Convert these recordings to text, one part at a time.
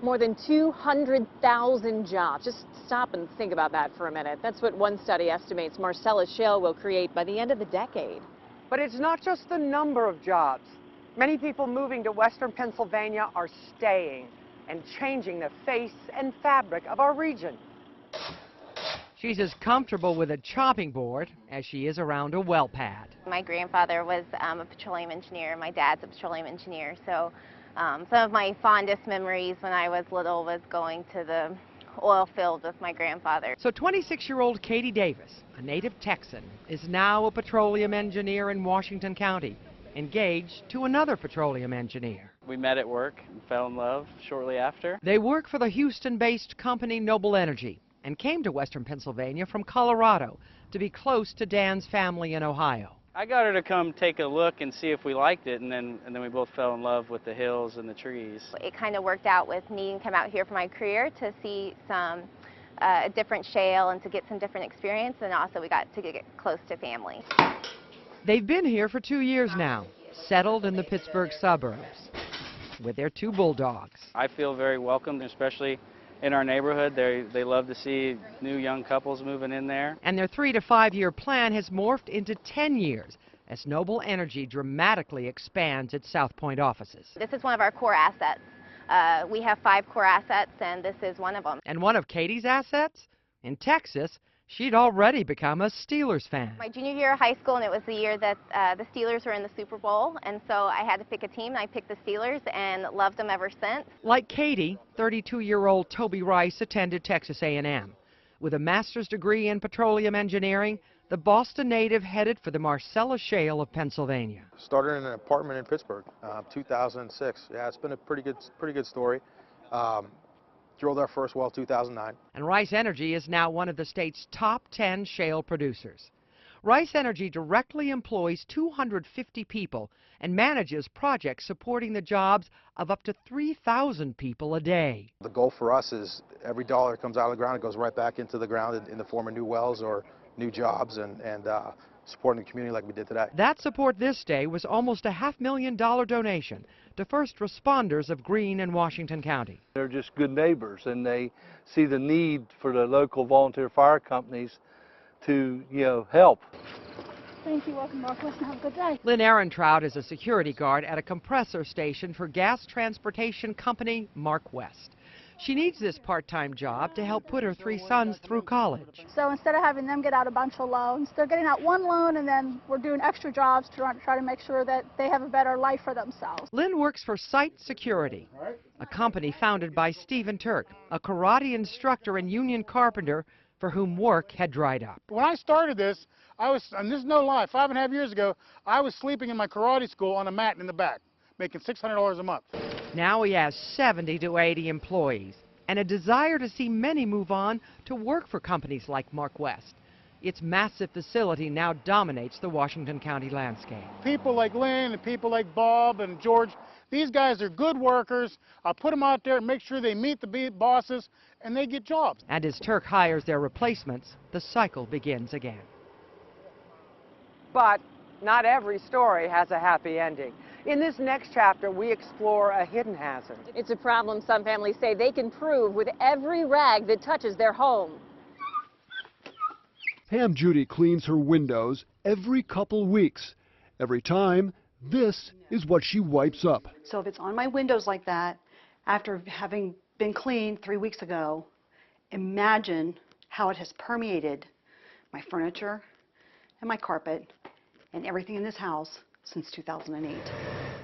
More than 200,000 jobs. Just stop and think about that for a minute. That's what one study estimates Marcellus Shale will create by the end of the decade. But it's not just the number of jobs. Many people moving to western Pennsylvania are staying and changing the face and fabric of our region. She's as comfortable with a chopping board as she is around a well pad. My grandfather was a petroleum engineer. My dad's a petroleum engineer. So some of my fondest memories when I was little was going to the oil field with my grandfather. So 26-year-old Katie Davis, a native Texan, is now a petroleum engineer in Washington County, engaged to another petroleum engineer. We met at work and fell in love shortly after. They work for the Houston-based company Noble Energy and came to western Pennsylvania from Colorado to be close to Dan's family in Ohio. I got her to come take a look and see if we liked it, and then we both fell in love with the hills and the trees. It kind of worked out with needing to come out here for my career to see some different shale and to get some different experience, and also we got to get close to family. They've been here for 2 years now, settled in the Pittsburgh suburbs with their 2 bulldogs. I feel very welcomed, especially in our neighborhood. They love to see new young couples moving in there. And their 3 to 5 year plan has morphed into 10 years as Noble Energy dramatically expands its South Point offices. This is one of our core assets. We have 5 core assets, and this is one of them. And one of Katie's assets? In Texas, she'd already become a Steelers fan. My junior year of high school, and it was the year that the Steelers were in the Super Bowl, and so I had to pick a team, and I picked the Steelers and loved them ever since. Like Katie, 32-year-old Toby Rice attended Texas A&M. With a master's degree in petroleum engineering, the Boston native headed for the Marcellus Shale of Pennsylvania. Started in an apartment in Pittsburgh, 2006. Yeah, it's been a pretty good story. Drilled our first well 2009. And Rice Energy is now one of the state's top 10 shale producers. Rice Energy directly employs 250 people and manages projects supporting the jobs of up to 3,000 people a day. The goal for us is every dollar that comes out of the ground, it goes right back into the ground in the form of new wells or new jobs and supporting the community like we did today. That support this day was almost a $500,000 donation to first responders of Greene and Washington County. They're just good neighbors, and they see the need for the local volunteer fire companies to, help. Thank you. Welcome, Northwest, and have a good day. Lynn Ehrentraut is a security guard at a compressor station for gas transportation company Mark West. She needs this part-time job to help put her 3 sons through college. So instead of having them get out a bunch of loans, they're getting out one loan, and then we're doing extra jobs to try to make sure that they have a better life for themselves. Lynn works for Site Security, a company founded by Stephen Turk, a karate instructor and union carpenter for whom work had dried up. When I started this, and this is no lie, 5.5 years ago, I was sleeping in my karate school on a mat in the back, making $600 a month. Now he has 70 to 80 employees and a desire to see many move on to work for companies like Mark West. Its massive facility now dominates the Washington County landscape. People like Lynn and people like Bob and George, these guys are good workers. I'll put them out there and make sure they meet the bosses and they get jobs. And as Turk hires their replacements, the cycle begins again. But not every story has a happy ending. In this next chapter, we explore a hidden hazard. It's a problem some families say they can prove with every rag that touches their home. Pam Judy cleans her windows every couple weeks. Every time, this is what she wipes up. So if it's on my windows like that, after having been cleaned 3 weeks ago, imagine how it has permeated my furniture and my carpet and everything in this house since 2008.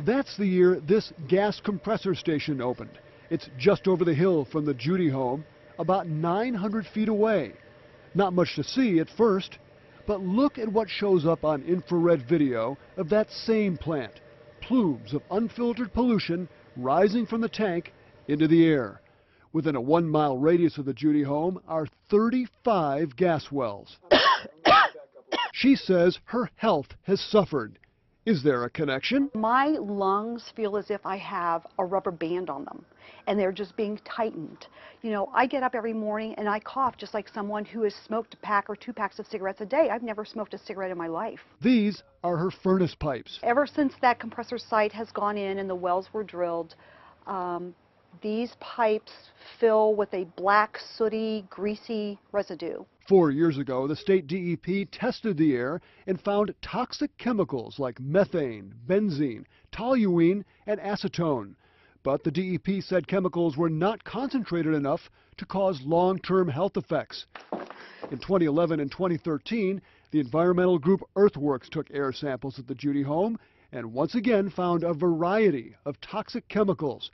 That's the year this gas compressor station opened. It's just over the hill from the Judy home, about 900 feet away. Not much to see at first, but look at what shows up on infrared video of that same plant. Plumes of unfiltered pollution rising from the tank into the air. Within a 1-mile radius of the Judy home are 35 gas wells. She says her health has suffered. Is there a connection? My lungs feel as if I have a rubber band on them, and they're just being tightened. I get up every morning and I cough just like someone who has smoked a pack or 2 packs of cigarettes a day. I've never smoked a cigarette in my life. These are her furnace pipes. Ever since that compressor site has gone in and the wells were drilled, these pipes fill with a black, sooty, greasy residue. 4 years ago, the state DEP tested the air and found toxic chemicals like methane, benzene, toluene, and acetone. But the DEP said chemicals were not concentrated enough to cause long-term health effects. In 2011 and 2013, the environmental group Earthworks took air samples at the Judy home and once again found a variety of toxic chemicals: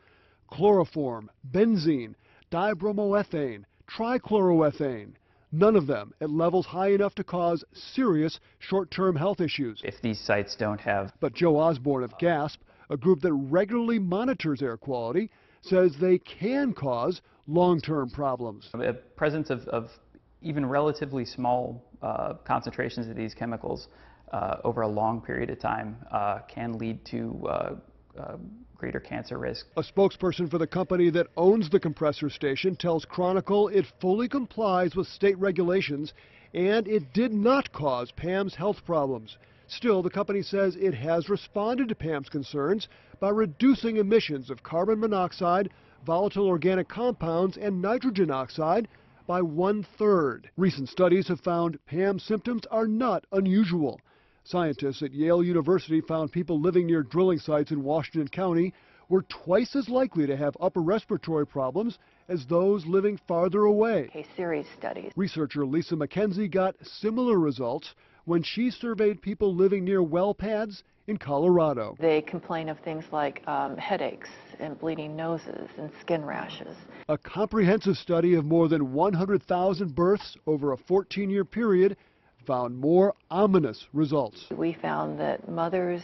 chloroform, benzene, dibromoethane, trichloroethane. None of them at levels high enough to cause serious short-term health issues. If these sites don't have... But Joe Osborne of GASP, a group that regularly monitors air quality, says they can cause long-term problems. The presence of even relatively small concentrations of these chemicals over a long period of time can lead to greater cancer risk. A spokesperson for the company that owns the compressor station tells Chronicle it fully complies with state regulations and it did not cause Pam's health problems. Still, the company says it has responded to Pam's concerns by reducing emissions of carbon monoxide, volatile organic compounds, and nitrogen oxide by 1/3. Recent studies have found Pam's symptoms are not unusual. Scientists at Yale University found people living near drilling sites in Washington County were twice as likely to have upper respiratory problems as those living farther away. A series studies. Researcher Lisa McKenzie got similar results when she surveyed people living near well pads in Colorado. They complain of things like headaches and bleeding noses and skin rashes. A comprehensive study of more than 100,000 births over a 14-year period found more ominous results. We found that mothers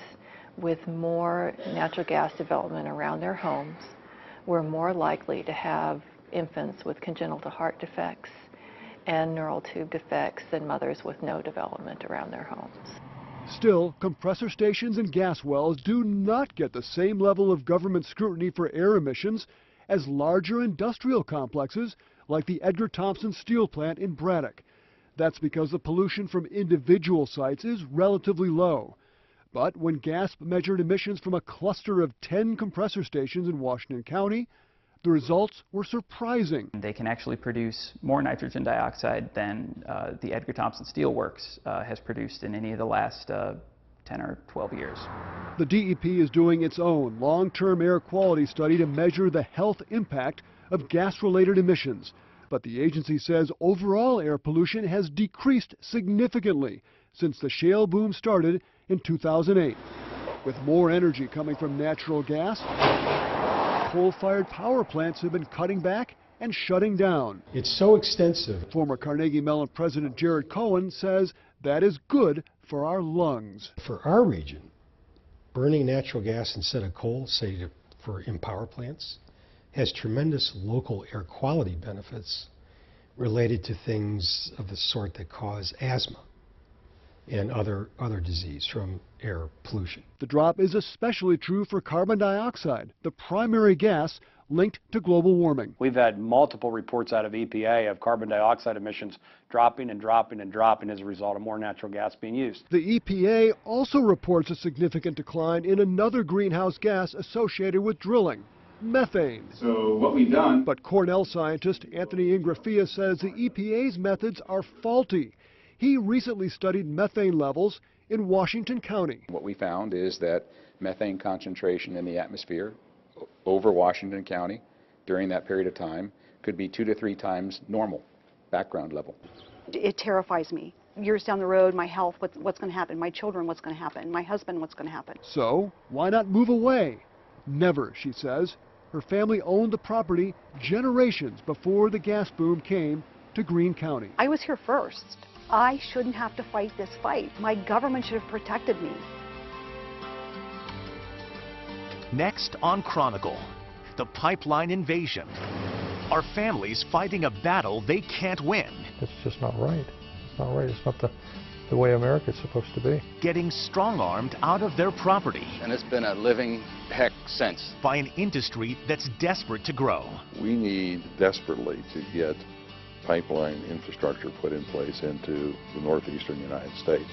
with more natural gas development around their homes were more likely to have infants with congenital heart defects and neural tube defects than mothers with no development around their homes. Still, compressor stations and gas wells do not get the same level of government scrutiny for air emissions as larger industrial complexes like the Edgar Thomson Steel Plant in Braddock. That's because the pollution from individual sites is relatively low. But when GASP measured emissions from a cluster of 10 compressor stations in Washington County, the results were surprising. They can actually produce more nitrogen dioxide than the Edgar Thomson Steel Works has produced in any of the last 10 or 12 years. The DEP is doing its own long-term air quality study to measure the health impact of gas-related emissions. But the agency says overall air pollution has decreased significantly since the shale boom started in 2008. With more energy coming from natural gas, coal-fired power plants have been cutting back and shutting down. It's so extensive. Former Carnegie Mellon President Jared Cohen says that is good for our lungs. For our region, burning natural gas instead of coal, say in power plants, has tremendous local air quality benefits related to things of the sort that cause asthma and other disease from air pollution. The drop is especially true for carbon dioxide, the primary gas linked to global warming. We've had multiple reports out of EPA of carbon dioxide emissions dropping and dropping and dropping as a result of more natural gas being used. The EPA also reports a significant decline in another greenhouse gas associated with drilling: methane. So what we've done... But Cornell scientist Anthony Ingrafia says the EPA's methods are faulty. He recently studied methane levels in Washington County. What we found is that methane concentration in the atmosphere over Washington County during that period of time could be 2 to 3 times normal background level. It terrifies me. Years down the road, my health, what's going to happen? My children, what's going to happen? My husband, what's going to happen? So why not move away? Never, she says. Her family owned the property generations before the gas boom came to Greene County. I was here first. I shouldn't have to fight this fight. My government should have protected me. Next on Chronicle, the pipeline invasion. Are families fighting a battle they can't win? It's just not right. It's not right. It's not the way America's supposed to be. Getting strong-armed out of their property. And it's been a living heck since. By an industry that's desperate to grow. We need desperately to get pipeline infrastructure put in place into the northeastern United States.